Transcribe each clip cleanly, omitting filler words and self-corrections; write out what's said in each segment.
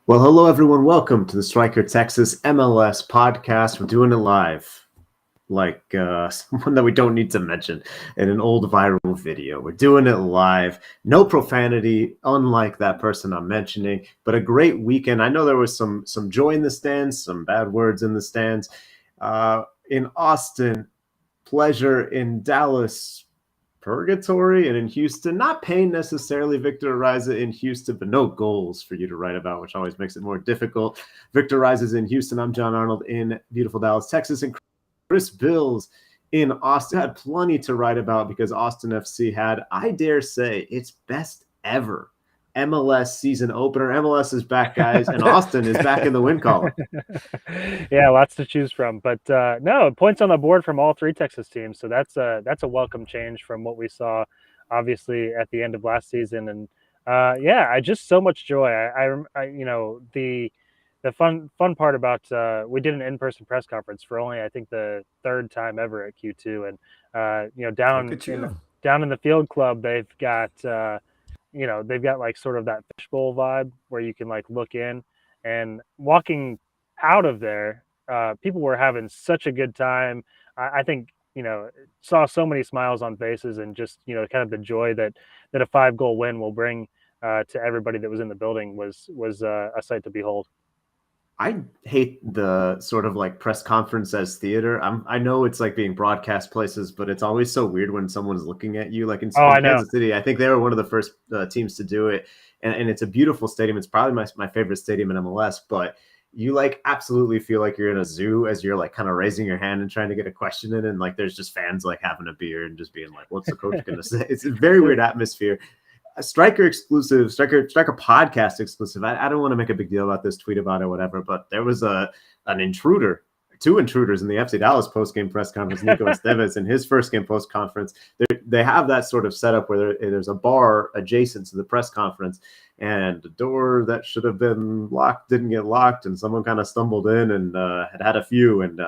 Well, hello, everyone. Welcome to the Striker Texas MLS Podcast. We're doing it live, like someone that we don't need to mention in an old viral video. We're doing it live. No profanity, unlike that person I'm mentioning, but a great weekend. I know there was some joy in the stands, some bad words in the stands. In Austin, pleasure. In Dallas, purgatory, and in Houston, not pain necessarily. Victor Ariza in Houston, but no goals for you to write about, which always makes it more difficult. Victor Ariza's in Houston. I'm John Arnold in beautiful Dallas, Texas, and Chris Bills in Austin had plenty to write about because Austin FC had, I dare say, its best ever MLS season opener. MLS is back, guys, and Austin is back in the win column. Yeah, lots to choose from, but no points on the board from all three Texas teams. So that's a welcome change from what we saw, obviously at the end of last season. And yeah, I just so much joy. The fun part about we did an in-person press conference for only I think the third time ever at Q2, and down in the field club they've got they've got like sort of that fishbowl vibe where you can like look in and walking out of there, people were having such a good time. I think saw so many smiles on faces and just kind of the joy that a 5-goal win will bring to everybody that was in the building was a sight to behold. I hate the sort of like press conference as theater. I know it's like being broadcast places, but it's always so weird when someone's looking at you. Like in Kansas City, I think they were one of the first teams to do it, and it's a beautiful stadium. It's probably my favorite stadium in MLS, but you like absolutely feel like you're in a zoo as you're like kind of raising your hand and trying to get a question in, and like there's just fans like having a beer and just being like, "What's the coach going to say?" It's a very weird atmosphere. A Striker exclusive, Striker podcast exclusive. I don't want to make a big deal about this, tweet about it, whatever, but there was an intruder, two intruders in the FC Dallas post-game press conference. Nico Estevez in his first game post conference. They have that sort of setup where there's a bar adjacent to the press conference, and the door that should have been locked didn't get locked, and someone kind of stumbled in and had a few, and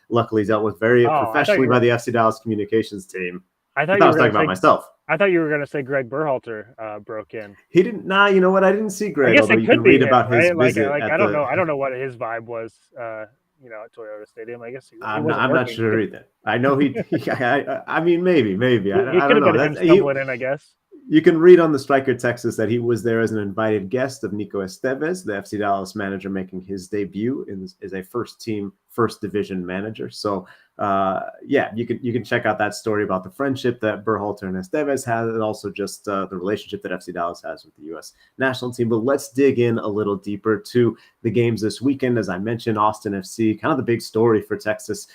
luckily dealt with very professionally by the FC Dallas communications team. I thought I was talking about myself. I thought you were going to say Greg Berhalter broke in. He didn't. Nah, you know what? I didn't see Greg. Although you can read about his visit. I don't know. I don't know what his vibe was. At Toyota Stadium. I guess I'm not sure either. I know he I mean, maybe. I don't know. That's stumbling in, I guess. You can read on the Striker Texas that he was there as an invited guest of Nico Estevez, the FC Dallas manager making his debut as a first-team, first-division manager. So, yeah, you can check out that story about the friendship that Berhalter and Estevez had, and also just the relationship that FC Dallas has with the U.S. national team. But let's dig in a little deeper to the games this weekend. As I mentioned, Austin FC, kind of the big story for Texas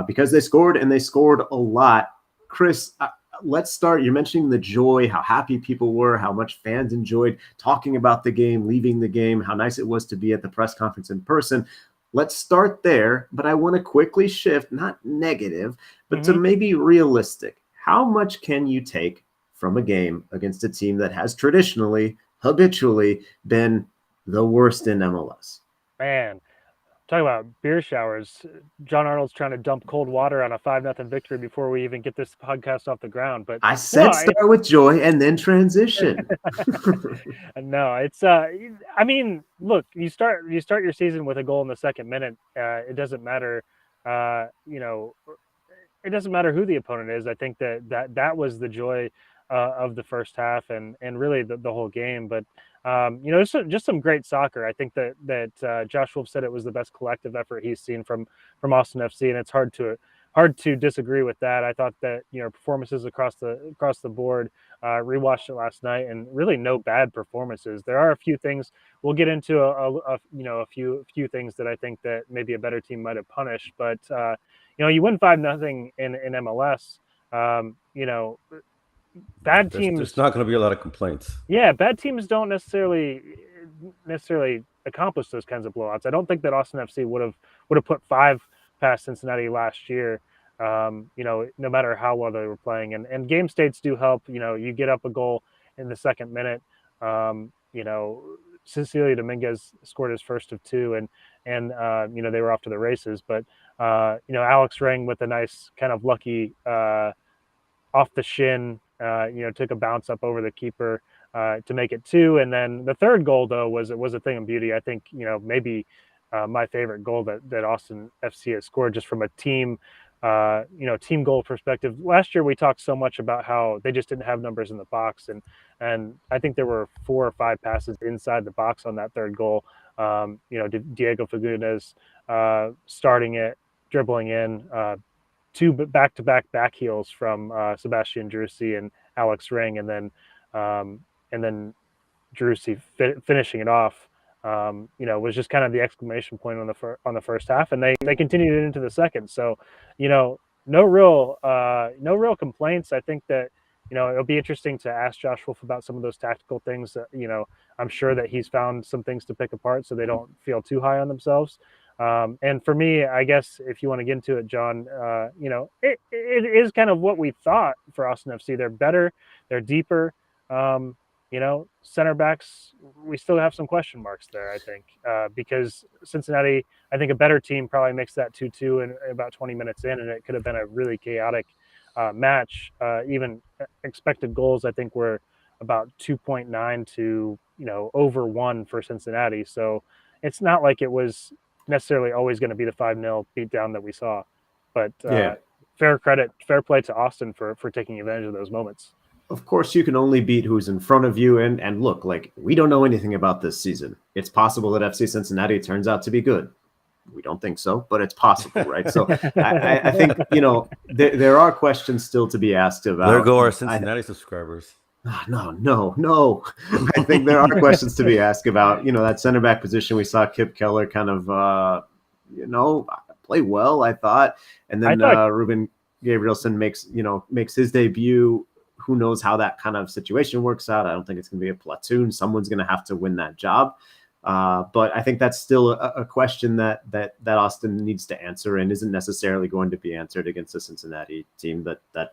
because they scored, and they scored a lot. Chris, let's start. You're mentioning the joy, how happy people were, how much fans enjoyed talking about the game, leaving the game, how nice it was to be at the press conference in person. Let's start there, but I want to quickly shift, not negative, but to maybe realistic. How much can you take from a game against a team that has traditionally, habitually been the worst in MLS? Man, talk about beer showers. John Arnold's trying to dump cold water on a 5-0 victory before we even get this podcast off the ground. But I said start with joy and then transition. No, it's I mean, look, you start your season with a goal in the second minute. It doesn't matter, it doesn't matter who the opponent is. I think that was the joy of the first half and really the whole game. But just some great soccer. I think that Josh Wolf said it was the best collective effort he's seen from Austin FC, and it's hard to disagree with that. I thought that performances across the board. Rewatched it last night, and really no bad performances. There are a few things we'll get into a few things that I think that maybe a better team might have punished, but you win 5-0 in MLS. Bad teams. There's not going to be a lot of complaints. Yeah, bad teams don't necessarily accomplish those kinds of blowouts. I don't think that Austin FC would have put 5 past Cincinnati last year. No matter how well they were playing, and game states do help. You get up a goal in the second minute. Cecilio Dominguez scored his first of 2, and they were off to the races. But Alex Ring with a nice kind of lucky off the shin. Took a bounce up over the keeper to make it 2. And then the third goal, though, was a thing of beauty. I think, maybe my favorite goal that Austin FC has scored, just from a team team goal perspective. Last year we talked so much about how they just didn't have numbers in the box, and I think there were 4 or 5 passes inside the box on that third goal. Diego Fagundes starting it, dribbling in, 2 back-to-back heels from Sebastian Drusi and Alex Ring, and then Drusi finishing it off. Was just kind of the exclamation point on the first half, and they continued it into the second. So, no real complaints. I think that it'll be interesting to ask Josh Wolf about some of those tactical things. That, I'm sure that he's found some things to pick apart, so they don't feel too high on themselves. And for me, I guess if you want to get into it, John, it is kind of what we thought for Austin FC. They're better, they're deeper. Center backs, we still have some question marks there, I think, because Cincinnati, I think a better team probably makes that 2-2 in about 20 minutes in, and it could have been a really chaotic match. Even expected goals, I think, were about 2.9 to, over 1 for Cincinnati. So it's not like it was necessarily always going to be the 5-0 beatdown that we saw. But fair play to Austin for taking advantage of those moments. Of course, you can only beat who's in front of you. And look, like, we don't know anything about this season. It's possible that FC Cincinnati turns out to be good. We don't think so, but it's possible, right? So I think, there are questions still to be asked about. There go our Cincinnati subscribers. No. I think there are questions to be asked about, that center back position. We saw Kip Keller kind of, play well, I thought. And then Ruben Gabrielson makes his debut. Who knows how that kind of situation works out? I don't think it's going to be a platoon. Someone's going to have to win that job. But I think that's still a question that Austin needs to answer, and isn't necessarily going to be answered against a Cincinnati team that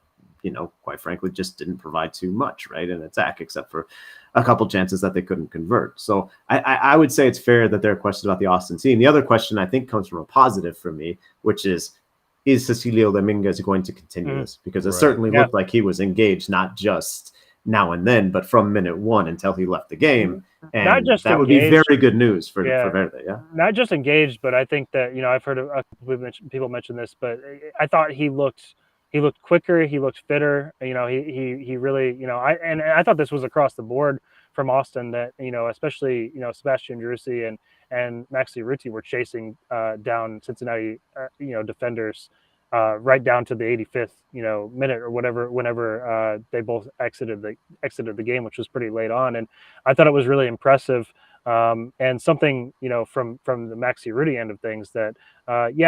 quite frankly, just didn't provide too much, right, in attack, except for a couple chances that they couldn't convert. So I would say it's fair that there are questions about the Austin team. The other question, I think, comes from a positive for me, which is Cecilio Dominguez going to continue this? Because it certainly looked like he was engaged, not just now and then, but from minute 1 until he left the game. And not just that engaged, would be very good news for Verde. Yeah, not just engaged, but I think that I've heard people mention this, but I thought he looked quicker, he looked fitter. He really I thought this was across the board from Austin, that especially Sebastian Drusi and Maxi Ruti were chasing down Cincinnati defenders right down to the 85th minute or whatever, whenever they both exited the game, which was pretty late on. And I thought it was really impressive, and something from the Maxi Ruti end of things, that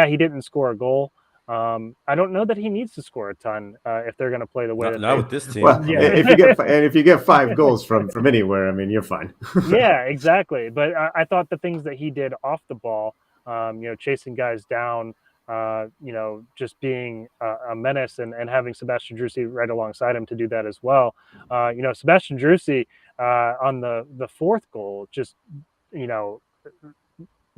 he didn't score a goal. I don't know that he needs to score a ton if they're going to play the way not with this team. Well, if you get 5 goals from anywhere, I mean, you're fine. Yeah, exactly. But I thought the things that he did off the ball, chasing guys down, just being a menace, and having Sebastian Drusi right alongside him to do that as well. Sebastian Drusi on the fourth goal, just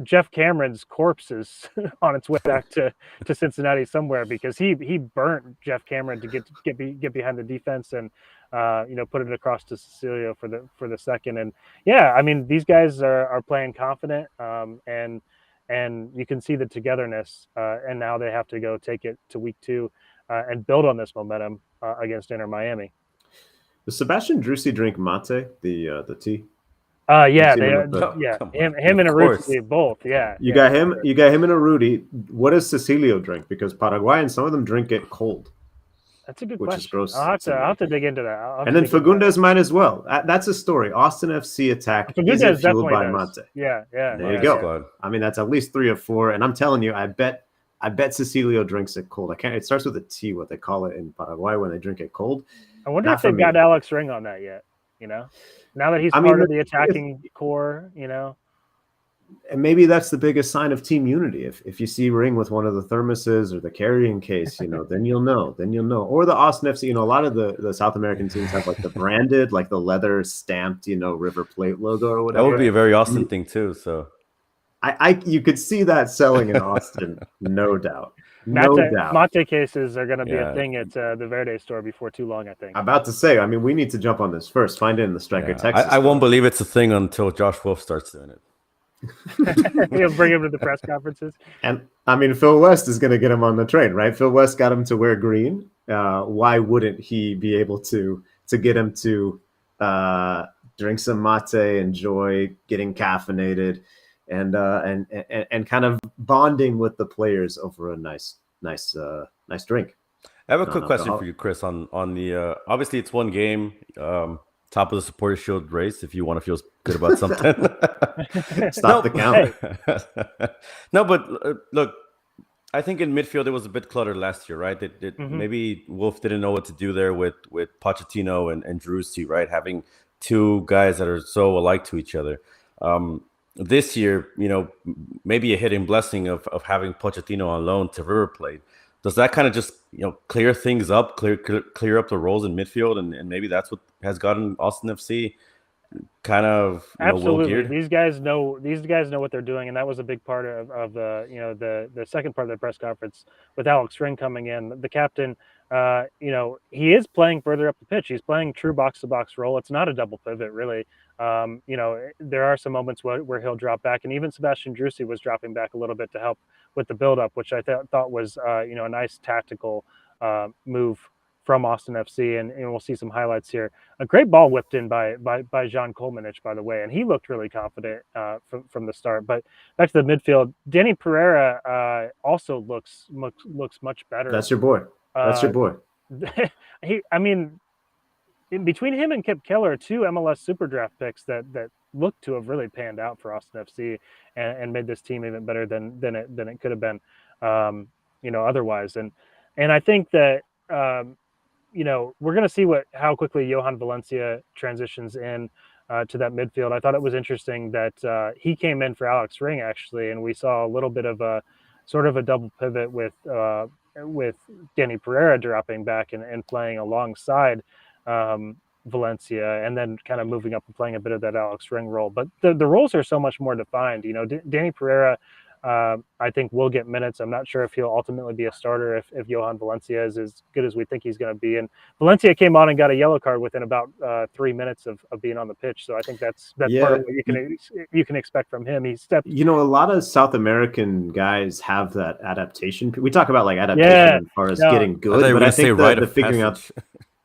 Jeff Cameron's corpse is on its way back to Cincinnati somewhere, because he burnt Jeff Cameron to get behind the defense and put it across to Cecilio for the second. And I mean, these guys are playing confident, and you can see the togetherness, and now they have to go take it to week 2 and build on this momentum against Inter Miami. Does Sebastian Drusi drink mate, the tea? Him and Arruti both. You got him and Arruti. What does Cecilio drink? Because Paraguayans, some of them drink it cold. That's a good question. Which is gross. I'll have to dig into that. And then Fagundes might as well. That's a story. Austin FC attack is fueled by mate. Yeah. There you go. I mean, that's at least 3 or 4. And I'm telling you, I bet Cecilio drinks it cold. It starts with a T, what they call it in Paraguay when they drink it cold. I wonder if they've got Alex Ring on that yet. Now that he's part of the attacking core, And maybe that's the biggest sign of team unity. If you see Ring with one of the thermoses or the carrying case, then you'll know. Or the Austin FC, a lot of the South American teams have like the branded, like the leather stamped, River Plate logo or whatever. That would be a very Austin thing too. So you could see that selling in Austin, no doubt. No doubt. Mate cases are going to be a thing at the Verde store before too long, I think. I'm about to say, I mean, we need to jump on this first. Find it in the Striker Texas. I won't believe it's a thing until Josh Wolf starts doing it. He'll bring him to the press conferences. And I mean, Phil West is going to get him on the train, right? Phil West got him to wear green. Why wouldn't he be able to get him to drink some mate, enjoy getting caffeinated, and kind of bonding with the players over a nice drink. I have a quick question for you, Chris. On the obviously it's one game. Top of the Supporter Shield race, if you want to feel good about something. Stop the count. No, but look, I think in midfield it was a bit cluttered last year, right? Maybe Wolf didn't know what to do there with Pochettino and Driussi, right? Having two guys that are so alike to each other. This year, maybe a hidden blessing of having Pochettino on loan to River Plate. Does that kind of just clear things up, clear up the roles in midfield, and maybe that's what has gotten Austin FC kind of absolutely. These guys know what they're doing, and that was a big part of the second part of the press conference with Alex Ring coming in. The captain, he is playing further up the pitch. He's playing true box to box role. It's not a double pivot really. There are some moments where he'll drop back, and even Sebastian Driussi was dropping back a little bit to help with the build-up, which I thought was a nice tactical move from Austin FC, and we'll see some highlights here. A great ball whipped in by Jean Kolmanich, by the way, and he looked really confident from the start. But back to the midfield, Danny Pereira also looks much better. That's your boy. Between him and Kip Keller, two MLS Super Draft picks that look to have really panned out for Austin FC and made this team even better than it could have been, otherwise. And I think that we're going to see how quickly Johan Valencia transitions in to that midfield. I thought it was interesting that he came in for Alex Ring actually, and we saw a little bit of a sort of a double pivot with Danny Pereira dropping back and playing alongside Valencia, and then kind of moving up and playing a bit of that Alex Ring role. But the roles are so much more defined. Danny Pereira, I think, will get minutes. I'm not sure if he'll ultimately be a starter if Johan Valencia is as good as we think he's going to be. And Valencia came on and got a yellow card within about 3 minutes of being on the pitch. So I think that's part of what you can expect from him. He stepped. A lot of South American guys have that adaptation. We talk about like adaptation as far as getting good, but I think the figuring out.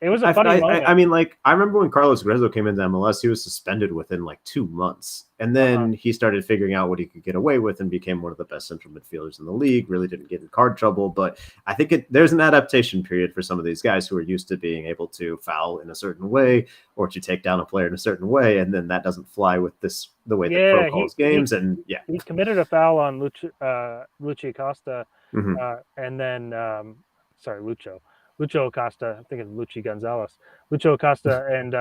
It was a funny moment. I mean, I remember when Carlos Grezzo came into MLS, he was suspended within like 2 months. And then he started figuring out what he could get away with and became one of the best central midfielders in the league, really didn't get in card trouble. But I think there's an adaptation period for some of these guys who are used to being able to foul in a certain way or to take down a player in a certain way. And then that doesn't fly with the way the pro calls games. He committed a foul on Luchi Acosta. And then, Lucho Acosta, I think it's Luchi Gonzalez. Lucho Acosta, and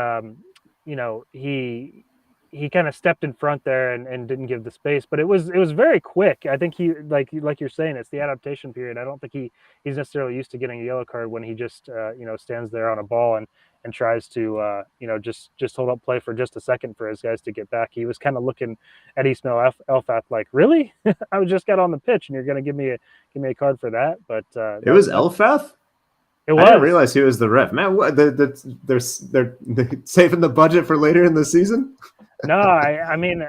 he kind of stepped in front there and didn't give the space, but it was very quick. I think he like you're saying, it's the adaptation period. I don't think he's necessarily used to getting a yellow card when he just stands there on a ball and tries to just hold up play for just a second for his guys to get back. He was kind of looking at Ismail Elfath like, really? I just got on the pitch and you're going to give me a card for that? But it was Elfath. It was. I didn't realize he was the ref. Man, what? They're saving the budget for later in the season? No, I mean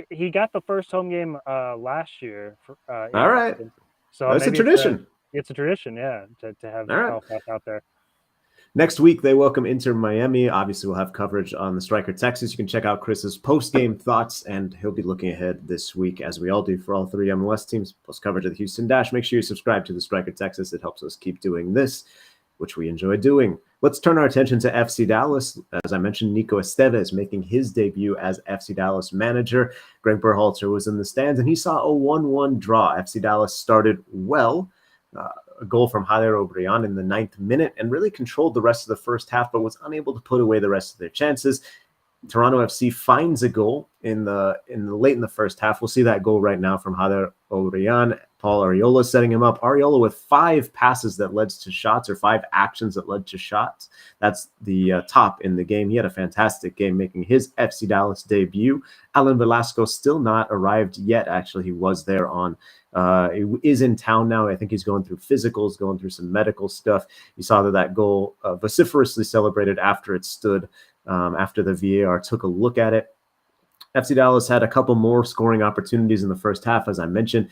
he got the first home game last year. All right, so that's a tradition. It's a tradition, yeah, to have Elfath out there. Next week, they welcome Inter Miami. Obviously, we'll have coverage on the Striker Texas. You can check out Chris's post-game thoughts, and he'll be looking ahead this week, as we all do for all three MLS teams, plus coverage of the Houston Dash. Make sure you subscribe to the Striker Texas. It helps us keep doing this, which we enjoy doing. Let's turn our attention to FC Dallas. As I mentioned, Nico Estevez making his debut as FC Dallas manager. Greg Berhalter was in the stands, and he saw a 1-1 draw. FC Dallas started well. A goal from Javier Obrian in the 9th minute and really controlled the rest of the first half, but was unable to put away the rest of their chances. Toronto FC finds a goal in the late in the first half. We'll see that goal right now from Javier Obrian Paul Arriola setting him up. Arriola with 5 passes that led to shots, or 5 actions that led to shots. That's the top in the game. He had a fantastic game, making his FC Dallas debut. Alan Velasco still not arrived yet. Actually, he was there on he is in town now. I think he's going through physicals, going through some medical stuff. You saw that goal vociferously celebrated after it stood, after the VAR took a look at it. FC Dallas had a couple more scoring opportunities in the first half, as I mentioned.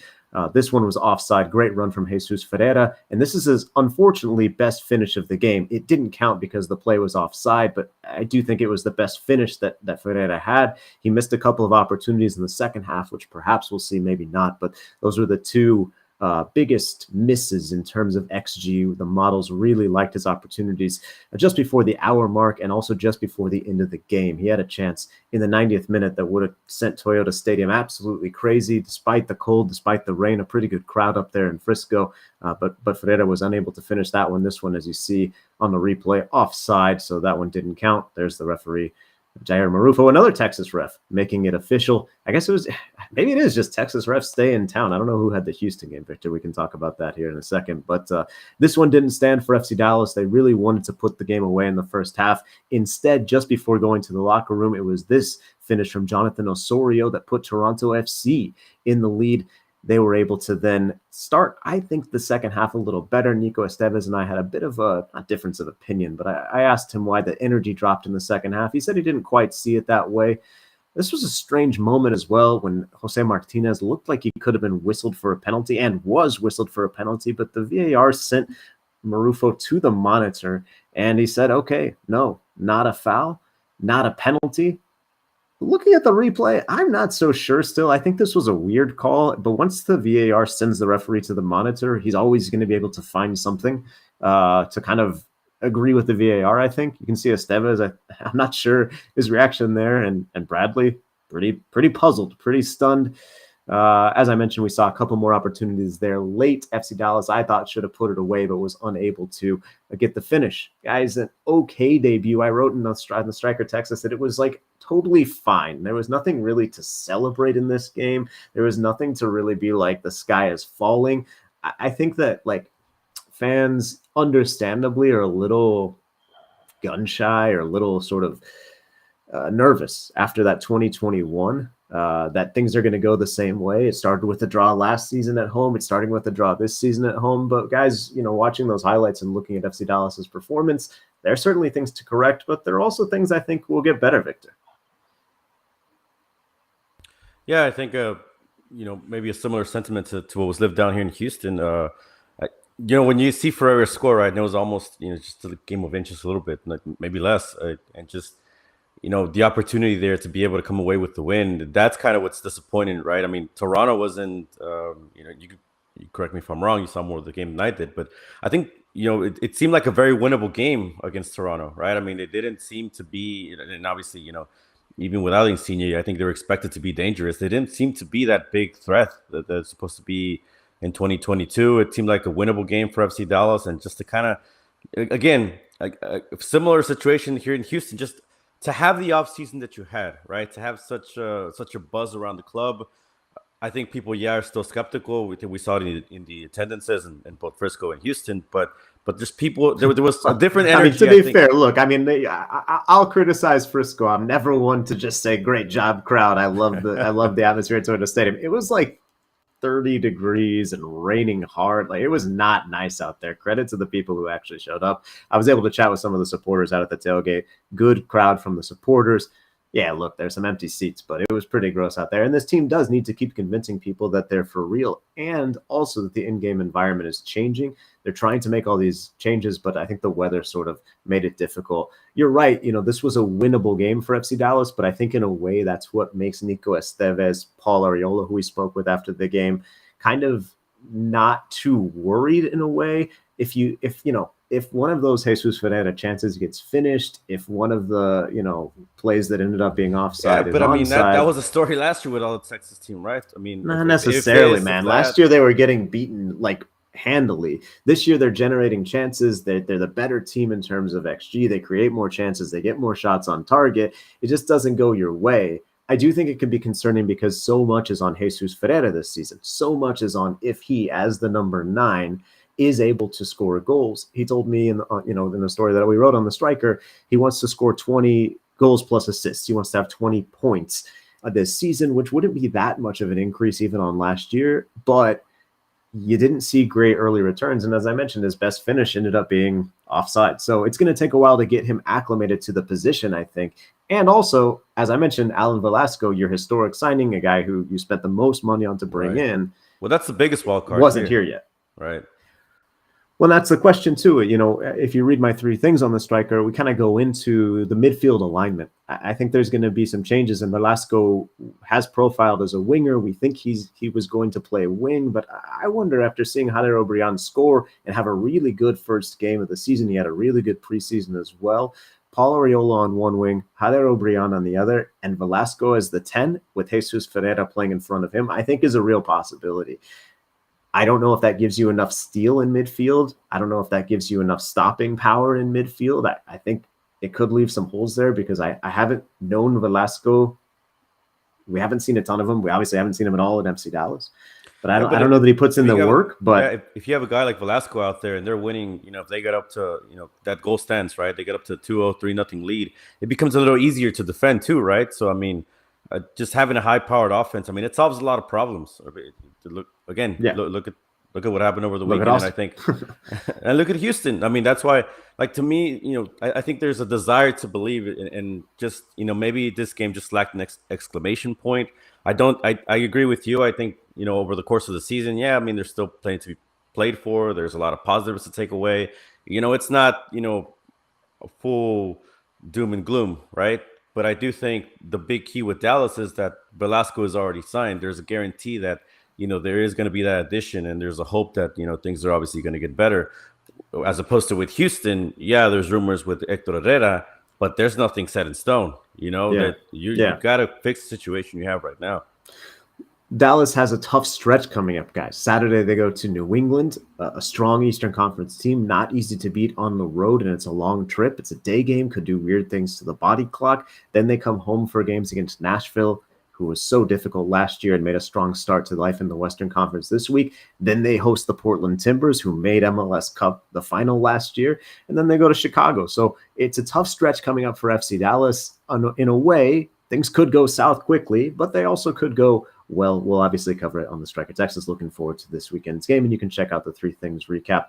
This one was offside. Great run from Jesus Ferreira. And this is his, unfortunately, best finish of the game. It didn't count because the play was offside, but I do think it was the best finish that Ferreira had. He missed a couple of opportunities in the second half, which perhaps we'll see, maybe not. But those were the two biggest misses in terms of XG. The models really liked his opportunities just before the hour mark and also just before the end of the game. He had a chance in the 90th minute that would have sent Toyota Stadium absolutely crazy, despite the cold, despite the rain. A pretty good crowd up there in Frisco, but Ferreira was unable to finish that one. This one, as you see on the replay, offside, so that one didn't count. There's the referee, Jair Marufo, another Texas ref, making it official. I guess maybe it is just Texas refs stay in town. I don't know who had the Houston game, Victor. We can talk about that here in a second. But this one didn't stand for FC Dallas. They really wanted to put the game away in the first half. Instead, just before going to the locker room, it was this finish from Jonathan Osorio that put Toronto FC in the lead. They were able to then start, I think, the second half a little better. Nico Estevez and I had a bit of a difference of opinion, but I asked him why the energy dropped in the second half. He said he didn't quite see it that way. This was a strange moment as well when Jose Martinez looked like he could have been whistled for a penalty and was whistled for a penalty, but the VAR sent Marufo to the monitor and he said, okay, no, not a foul, not a penalty. Looking at the replay, I'm not so sure still. I think this was a weird call, but once the VAR sends the referee to the monitor, he's always going to be able to find something to kind of agree with the VAR, I think. You can see Estevez, I'm not sure his reaction there, and Bradley, pretty puzzled, pretty stunned. As I mentioned, we saw a couple more opportunities there late. FC Dallas, I thought, should have put it away, but was unable to get the finish. Guys, an okay debut. I wrote in the Striker Texas that it was like totally fine. There was nothing really to celebrate in this game. There was nothing to really be like the sky is falling. I think that like fans understandably are a little gun shy or a little sort of nervous after that 2021. That things are going to go the same way. It started with a draw last season at home. It's starting with a draw this season at home. But guys, watching those highlights and looking at FC Dallas's performance, there are certainly things to correct, but there are also things I think will get better, Victor. Yeah, I think maybe a similar sentiment to what was lived down here in Houston. When you see Ferreira score, right, and it was almost just a game of inches a little bit, like maybe less, and just the opportunity there to be able to come away with the win. That's kind of what's disappointing, right? I mean, Toronto wasn't. You correct me if I'm wrong. You saw more of the game than I did, but I think it seemed like a very winnable game against Toronto, right? I mean, it didn't seem to be, and obviously, even without Insigne, I think they were expected to be dangerous. They didn't seem to be that big threat that they're supposed to be in 2022. It seemed like a winnable game for FC Dallas, and just to kind of, again, a similar situation here in Houston, just to have the offseason that you had, right? To have such a buzz around the club. I think people, are still skeptical. We saw it in the attendances in both Frisco and Houston, but just people, there was a different energy. I mean, to be fair, look, I mean, I'll criticize Frisco. I'm never one to just say, great job, crowd. I love the atmosphere at Toyota Stadium. It was like 30 degrees and raining hard. Like, it was not nice out there. Credit to the people who actually showed up. I was able to chat with some of the supporters out at the tailgate. Good crowd from the supporters. Yeah, look, there's some empty seats, but it was pretty gross out there. And this team does need to keep convincing people that they're for real, and also that the in-game environment is changing. They're trying to make all these changes, but I think the weather sort of made it difficult. You're right. This was a winnable game for FC Dallas, but I think in a way that's what makes Nico Estevez, Paul Arriola, who we spoke with after the game, kind of not too worried in a way. If one of those Jesus Ferreira chances gets finished, if one of the plays that ended up being offside, but I mean that was a story last year with all the Texas team, right? I mean, not necessarily, man. Last year they were getting beaten like handily. This year they're generating chances. They're the better team in terms of XG. They create more chances. They get more shots on target. It just doesn't go your way. I do think it could be concerning because so much is on Jesus Ferreira this season. So much is on if he, as the number 9, is able to score goals. He told me in the story that we wrote on the Striker, he wants to score 20 goals plus assists. He wants to have 20 points this season, which wouldn't be that much of an increase even on last year, but you didn't see great early returns. And as I mentioned, his best finish ended up being offside. So it's going to take a while to get him acclimated to the position, I think. And also, as I mentioned, Alan Velasco, your historic signing, a guy who you spent the most money on to bring in. Well, that's the biggest wild card. Wasn't here yet. Right. Well, that's the question too. If you read my 3 things on the Striker, we kind of go into the midfield alignment. I think there's going to be some changes, and Velasco has profiled as a winger. We think he was going to play wing, but I wonder, after seeing Jader Obrian score and have a really good first game of the season, he had a really good preseason as well. Paul Arriola on one wing, Jader Obrian on the other, and Velasco as the 10 with Jesus Ferreira playing in front of him, I think is a real possibility. I don't know if that gives you enough steel in midfield. I don't know if that gives you enough stopping power in midfield. I think it could leave some holes there because I haven't known Velasco. We haven't seen a ton of him. We obviously haven't seen him at all at FC Dallas. But I don't know that he puts in the work. But if you have a guy like Velasco out there and they're winning, if they get up to, that goal stands, right? They get up to 2-0, 3-0 lead. It becomes a little easier to defend too, right? So, just having a high-powered offense, it solves a lot of problems. Look at what happened over the weekend. And I think, and look at Houston. That's why, to me, I think there's a desire to believe and just, maybe this game just lacked an exclamation point. I agree with you. I think, over the course of the season, there's still plenty to be played for. There's a lot of positives to take away. It's not, a full doom and gloom, right? But I do think the big key with Dallas is that Velasco is already signed. There's a guarantee that, there is going to be that addition, and there's a hope that, things are obviously going to get better. As opposed to with Houston, there's rumors with Hector Herrera, but there's nothing set in stone, that you've got to fix the situation you have right now. Dallas has a tough stretch coming up, guys. Saturday, they go to New England, a strong Eastern Conference team, not easy to beat on the road, and it's a long trip. It's a day game, could do weird things to the body clock. Then they come home for games against Nashville, who was so difficult last year and made a strong start to life in the Western Conference this week. Then they host the Portland Timbers, who made MLS Cup the final last year, and then they go to Chicago. So it's a tough stretch coming up for FC Dallas. In a way, things could go south quickly, but they also could go well. We'll obviously cover it on the Striker Texas. Looking forward to this weekend's game, and you can check out the 3 things recap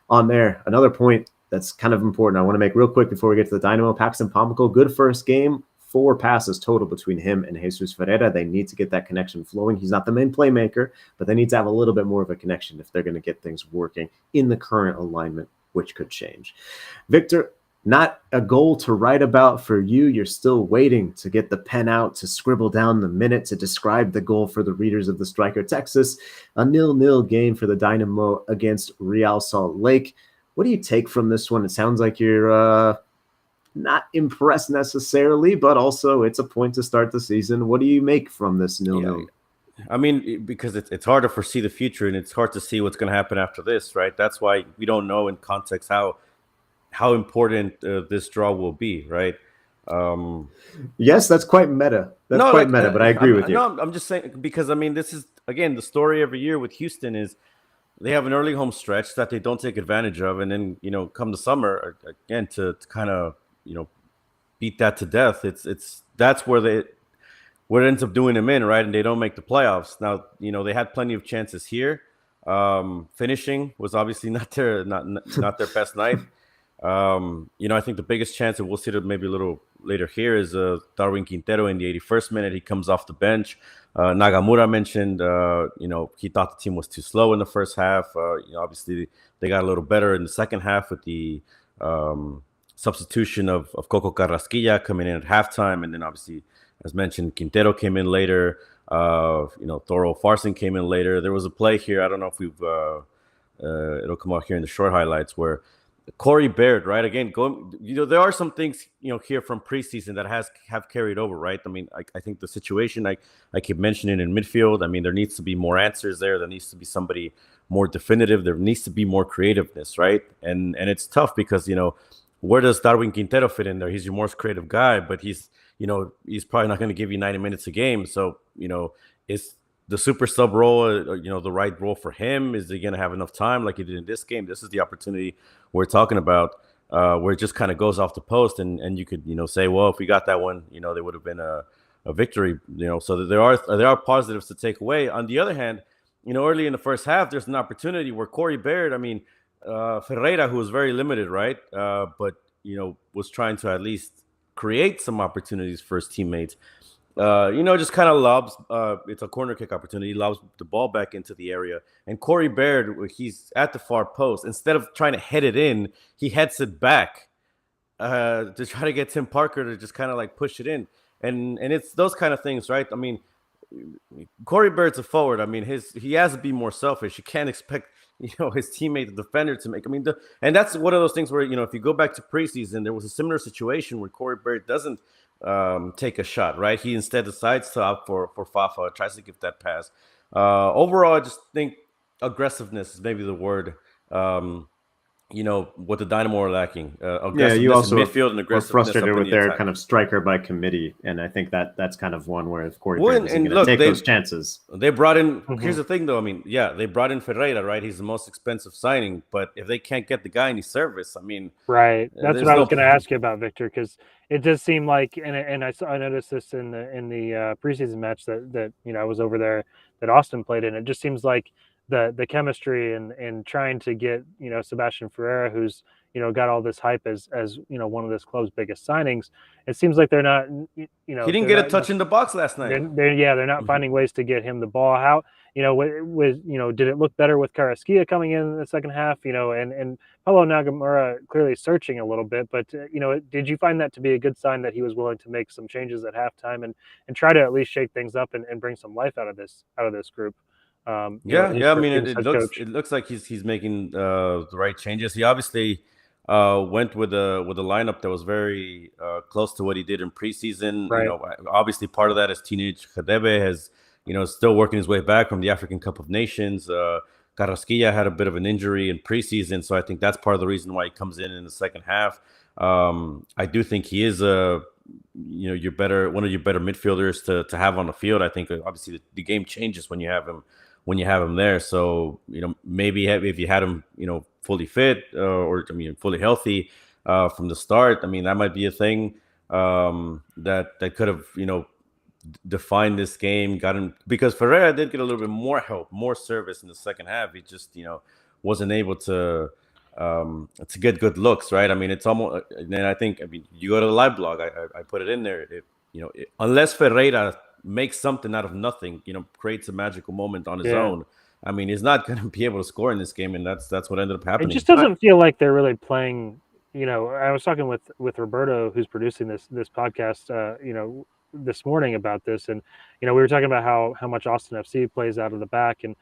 on there. Another point that's kind of important I want to make real quick before we get to the Dynamo. Paxton Pomykal, good first game. 4 passes total between him and Jesus Ferreira. They need to get that connection flowing. He's not the main playmaker, but they need to have a little bit more of a connection if they're going to get things working in the current alignment, which could change. Victor, not a goal to write about for you. You're still waiting to get the pen out to scribble down the minute to describe the goal for the readers of the Striker Texas. A 0-0 game for the Dynamo against Real Salt Lake. What do you take from this one? It sounds like you're not impressed necessarily, but also it's a point to start the season. What do you make from this 0-0? Because it's hard to foresee the future, and it's hard to see what's going to happen after this, right? That's why we don't know in context how important this draw will be, right? Yes, that's quite meta. But I agree with you. No, I'm just saying, because this is, again, the story every year with Houston is they have an early home stretch that they don't take advantage of, and then come the summer again to kind of beat that to death. That's where it ends up doing them in, right? And they don't make the playoffs. Now, they had plenty of chances here. Finishing was obviously not their best night. I think the biggest chance, and we'll see it maybe a little later here, is Darwin Quintero in the 81st minute. He comes off the bench. Nagamura mentioned, he thought the team was too slow in the first half. Obviously they got a little better in the second half with the substitution of Coco Carrasquilla coming in at halftime. And then obviously, as mentioned, Quintero came in later. Thoro Farson came in later. There was a play here. I don't know if it'll come out here in the short highlights, where Corey Baird, right? Again, there are some things, here from preseason that have carried over, right? I think the situation I keep mentioning in midfield, there needs to be more answers there. There needs to be somebody more definitive. There needs to be more creativeness, right? And it's tough because, where does Darwin Quintero fit in there? He's your most creative guy, but he's probably not going to give you 90 minutes a game. So, is the super sub role, the right role for him? Is he going to have enough time like he did in this game? This is the opportunity we're talking about, where it just kind of goes off the post, and you could, say, well, if we got that one, there would have been a victory, so there are positives to take away. On the other hand, early in the first half, there's an opportunity where Corey Baird, Ferreira, who was very limited, right? But, was trying to at least create some opportunities for his teammates. Just kind of lobs. It's a corner kick opportunity. Lobs the ball back into the area. And Corey Baird, he's at the far post. Instead of trying to head it in, he heads it back to try to get Tim Parker to just kind of like push it in. And it's those kind of things, right? I mean, Corey Baird's a forward. I mean, he has to be more selfish. You can't expect his teammate, the defender, to make. And that's one of those things where if you go back to preseason, there was a similar situation where Corey Baird doesn't take a shot, right? He instead decides to opt for Fafa, tries to give that pass. Overall, I just think aggressiveness is maybe the word. What the Dynamo are lacking. You also in midfield and aggressiveness. Frustrated with their kind of striker by committee, and I think that's kind of one where if Corey Baird isn't going to take those chances. They brought in. Here's the thing, though. They brought in Ferreira, right? He's the most expensive signing, but if they can't get the guy any service, right. That's what I was going to ask you about, Victor, because it does seem like, and I noticed this in the preseason match that I was over there that Austin played in. It just seems like the chemistry and trying to get Sebastian Ferreira, who's got all this hype as one of this club's biggest signings. It seems like they're not he didn't get a touch in the box last night. They're not finding ways to get him the ball. How did it look better with Carrasquilla coming in the second half? And Paulo Nagamura clearly searching a little bit, but did you find that to be a good sign that he was willing to make some changes at halftime and try to at least shake things up and bring some life out of this group? It looks like he's making the right changes. He obviously went with a lineup that was very close to what he did in preseason. Right. Obviously part of that is teenage Khadebe has still working his way back from the African Cup of Nations. Carrasquilla had a bit of an injury in preseason, so I think that's part of the reason why he comes in the second half. I do think he is one of your better midfielders to have on the field. I think obviously the game changes when you have him there. So, maybe if you had him, fully fit fully healthy from the start, that might be a thing that could have, defined this game, got him, because Ferreira did get a little bit more help, more service in the second half. He just, wasn't able to get good looks, right? It's almost, and I think, you go to the live blog, I put it in there. Unless Ferreira makes something out of nothing, creates a magical moment on his own, he's not going to be able to score in this game, and that's what ended up happening. It just doesn't feel like they're really playing. I was talking with Roberto, who's producing this podcast, this morning about this, and we were talking about how much Austin FC plays out of the back, and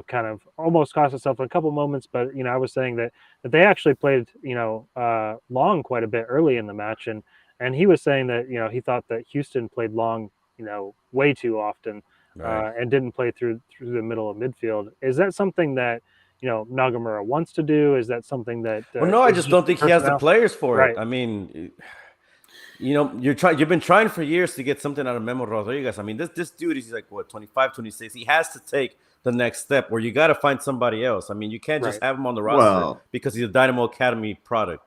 kind of almost cost itself a couple moments, but I was saying that they actually played long quite a bit early in the match, and he was saying that he thought that Houston played long way too often. Right. And didn't play through the middle of midfield. Is that something that Nagamura wants to do? Is that something that? No, I just don't think he has the players for it. You've been trying for years to get something out of Memo Rodriguez. This dude is like 25, 26. He has to take the next step where you got to find somebody else. You can't just have him on the roster because he's a Dynamo Academy product.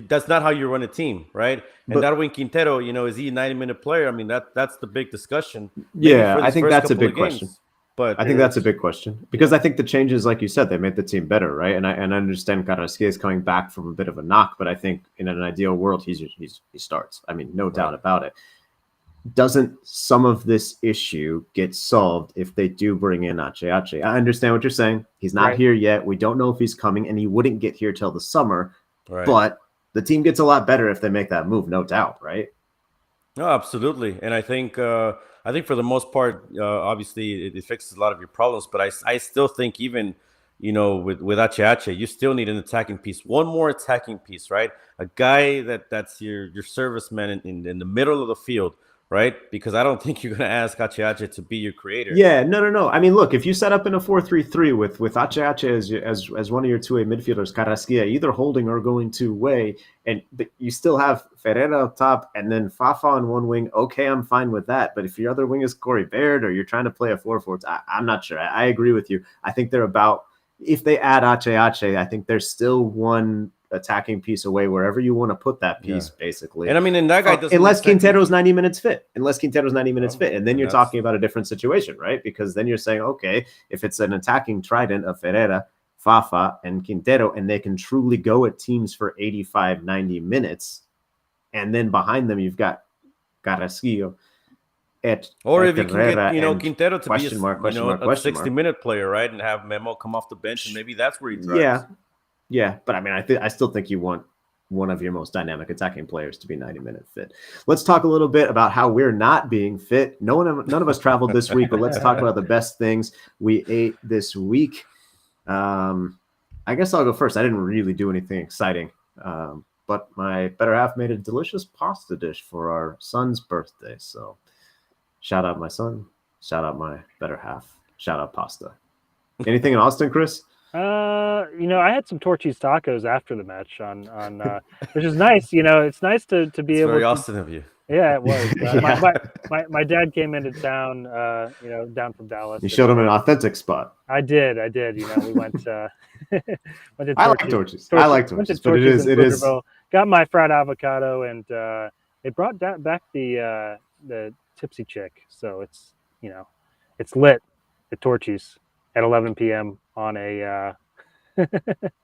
That's not how you run a team, right? And Darwin Quintero, is he a 90-minute player? That's the big discussion. Yeah, I think that's a big question. But I think that's a big question because I think the changes, like you said, they made the team better, right? And I understand Carrasquilla is coming back from a bit of a knock, but I think in an ideal world, he starts. No doubt about it. Doesn't some of this issue get solved if they do bring in Ache? I understand what you're saying. He's not here yet. We don't know if he's coming, and he wouldn't get here till the summer. Right. But the team gets a lot better if they make that move, no doubt, right? No, absolutely. And I think for the most part, obviously it fixes a lot of your problems. But I still think even, with Ache, you still need an attacking piece, one more attacking piece, right? A guy that's your serviceman in the middle of the field, right? Because I don't think you're going to ask Ache to be your creator. Yeah, no. I mean, look, if you set up in a 4-3-3 with Ache as one of your two-way midfielders, Carrasquilla, either holding or going two-way, and you still have Ferreira up top and then Fafa on one wing, okay, I'm fine with that. But if your other wing is Corey Baird or you're trying to play a 4-4, I'm not sure. I agree with you. I think they're about, if they add Ache, I think there's still one attacking piece away wherever you want to put that piece, basically. And I mean, and that guy doesn't unless Quintero's 90 minutes fit. And then you're talking about a different situation, right? Because then you're saying, okay, if it's an attacking trident of Ferreira, Fafa, and Quintero, and they can truly go at teams for 85, 90 minutes, and then behind them you've got Carrasquillo, or if you can get, Quintero to be a 60-minute player, right, and have Memo come off the bench, and maybe that's where he thrives. Yeah, but I mean, I still think you want one of your most dynamic attacking players to be 90-minute fit. Let's talk a little bit about how we're not being fit. None of us traveled this week, but let's talk about the best things we ate this week. I guess I'll go first. I didn't really do anything exciting, but my better half made a delicious pasta dish for our son's birthday. So shout out my son, shout out my better half, shout out pasta. Anything in Austin, Chris? I had some Torchy's tacos after the match on which is nice. It's nice to be able. Very Austin of you. Yeah, it was. My dad came into town, down from Dallas. You showed him an authentic spot. I did. We went to I like Torchy's. I like Torchy's, but it is. Got my fried avocado, and they brought back the tipsy chick. So it's lit at Torchy's at 11 p.m. on a on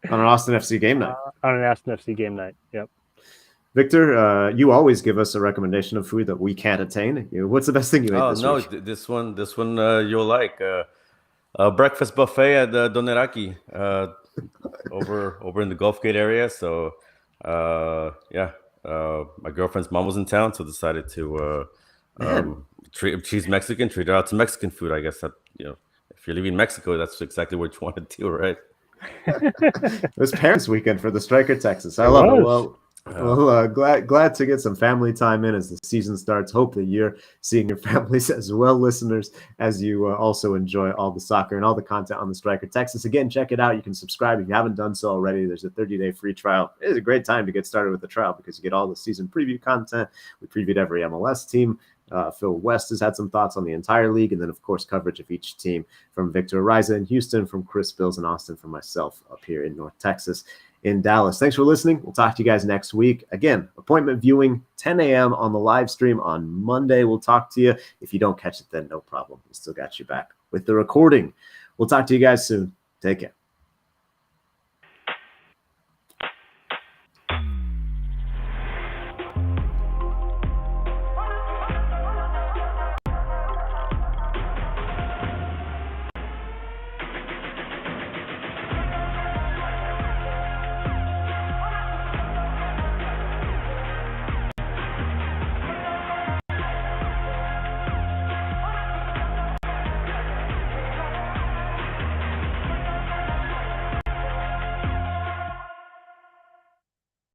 an Austin FC game night. On an Austin FC game night. Yep. Victor, you always give us a recommendation of food that we can't attain. What's the best thing you ate this week? This one you'll like. A breakfast buffet at Doneraki over in the Gulf Gate area. So my girlfriend's mom was in town, so decided to she's Mexican, treat her out to Mexican food. I guess that if you're leaving Mexico, that's exactly what you want to do, right? It was Parents Weekend for the Striker Texas. I love it. Well, glad to get some family time in as the season starts. Hope that you're seeing your families as well, listeners, as you also enjoy all the soccer and all the content on the Striker Texas. Again, check it out. You can subscribe if you haven't done so already. There's a 30-day free trial. It is a great time to get started with the trial because you get all the season preview content. We previewed every MLS team. Phil West has had some thoughts on the entire league, and then, of course, coverage of each team from Victor Ariza in Houston, from Chris Bills in Austin, from myself up here in North Texas in Dallas. Thanks for listening. We'll talk to you guys next week. Again, appointment viewing, 10 a.m. on the live stream on Monday. We'll talk to you. If you don't catch it, then no problem. We still got you back with the recording. We'll talk to you guys soon. Take care.